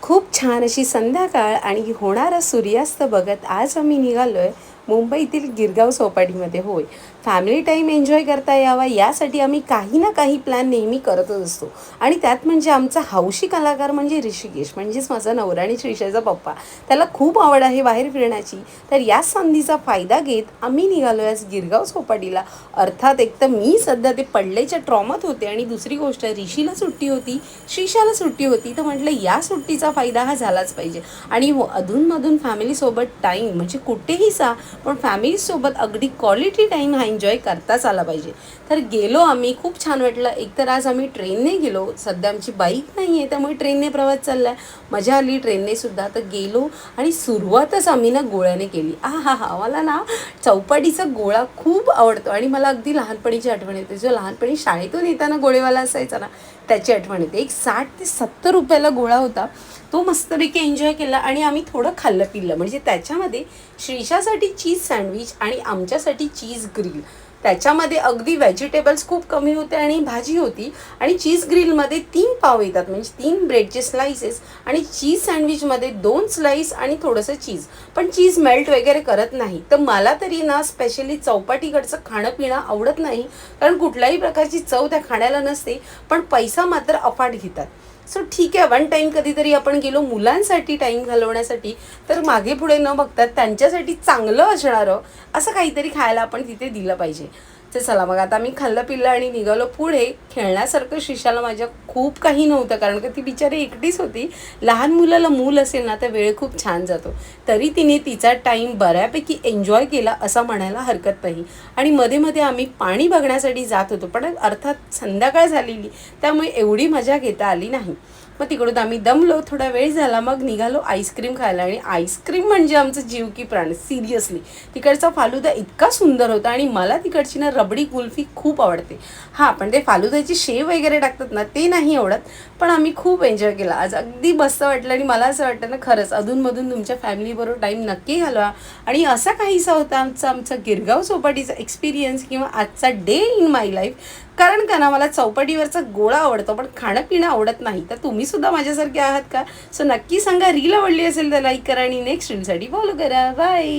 खूप छान अशी संध्याकाळ आणि होणारा सूर्यास्त बघत आज आम्ही निघालोय मुंबईतील गिरगाव चौपाटीमध्ये. होय, फॅमिली टाईम एन्जॉय करता यावा यासाठी आम्ही काही ना काही प्लॅन नेहमी करतच असतो. आणि त्यात म्हणजे आमचा हौशी कलाकार म्हणजे ऋषिकेश, म्हणजेच माझा नवरा आणि श्रीषाचा पप्पा. त्याला खूप आवड आहे बाहेर फिरण्याची. तर या संधीचा फायदा घेत आम्ही निघालो आज गिरगाव चौपाटीला. अर्थात एक तर मी सध्या ते पडलेच्या ट्रॉमात होते आणि दुसरी गोष्ट ऋषीला सुट्टी होती, श्रीषाला सुट्टी होती. तर म्हटलं या सुट्टीचा फायदा हा झालाच पाहिजे. आणि हो, अधूनमधून फॅमिलीसोबत टाईम म्हणजे कुठेही जा, पण फॅमिलीसोबत अगदी क्वालिटी टाईम हा एन्जॉय करताच आला पाहिजे. तर गेलो आम्ही, खूप छान वाटलं. एकतर आज आम्ही ट्रेनने गेलो, सध्या आमची बाईक नाही आहे त्यामुळे ट्रेनने प्रवास चालला आहे. मजा आली ट्रेनने सुद्धा. तर गेलो आणि सुरुवातच आम्ही ना गोळ्याने केली. हा हा, मला ना चौपाटीचा गोळा खूप आवडतो आणि मला अगदी लहानपणीची आठवण येते. जो लहानपणी शाळेतून येताना गोळेवाला असायचा ना, त्याची आठवण येते. एक 60 ते 70 रुपयाला गोळा होता. तो मस्तपैकी एन्जॉय केला आणि आम्ही थोडं खाल्लं पिल्लं. म्हणजे त्याच्यामध्ये श्रीषासाठी चीज सँडविच आणि आमच्यासाठी चीज ग्रिल. त्याच्यामध्ये अगदी व्हेजिटेबल्स खूप कमी होते आणि भाजी होती. आणि चीज ग्रिलमध्ये 3 पाव येतात, म्हणजे 3 ब्रेडचे स्लाइसेस. आणि चीज सँडविचमध्ये 2 स्लाईस आणि थोडंसं चीज. पण चीज मेल्ट वगैरे करत नाही. तर मला तरी ना स्पेशली चौपाटीकडचं खाणं पिणं आवडत नाही, कारण कुठल्याही प्रकारची चव त्या खाण्याला नसते, पण पैसा मात्र अफाट घेतात. सो ठीक आहे, वन टाईम कधीतरी आपण गेलो मुलांसाठी टाईम घालवण्यासाठी, तर मागे पुढे न बघता त्यांच्यासाठी चांगलं असणारं असं काहीतरी खायला आपण तिथे दिलं पाहिजे. तर चला मग आता मी खाल्लं पिल्लं आणि निघालो पुढे. खेळण्यासारखं श्रीषाला माझ्या खूप काही नव्हतं, कारण का ती बिचारी एकटीच होती. लहान मुलाला मूल असेल ना तर वेळ खूप छान जातो. तरी तिने तिचा टाईम बऱ्यापैकी एन्जॉय केला असं म्हणायला हरकत नाही. आणि मध्ये मध्ये आम्ही पाणी बघण्यासाठी जात होतो, पण अर्थात संध्याकाळ झालेली त्यामुळे एवढी मजा घेता आली नाही. मग तिकडून आम्ही दमलो, थोडा वेळ झाला, मग निघालो आईस्क्रीम खायला. आणि आईस्क्रीम म्हणजे आमचं जीव की प्राण, सिरियसली. तिकडचा फालुदा इतका सुंदर होता आणि मला तिकडची ना रबडी कुल्फी खूप आवडते. हां, पण ते फालुद्याची शेव वगैरे टाकतात ना ते नाही आवडत. पण आम्ही खूप एन्जॉय केला आज, अगदी मस्त वाटलं. आणि मला असं वाटतं ना, खरंच अधूनमधून तुमच्या फॅमिलीबरोबर टाईम नक्की घालवा. आणि असा काहीसा होता आमचा गिरगाव चौपाटीचा एक्सपिरियन्स किंवा आजचा डे इन माय लाईफ. कारण का ना, मला चौपाटीवरचा गोळा आवडतो पण खाणं पिणं आवडत नाही. तर तुम्ही सुद्धा माझ्यासारखे आहात का? सो नक्की सांगा. रील आवडली असेल तर लाईक करा आणि नेक्स्ट रीलसाठी फॉलो करा. बाय.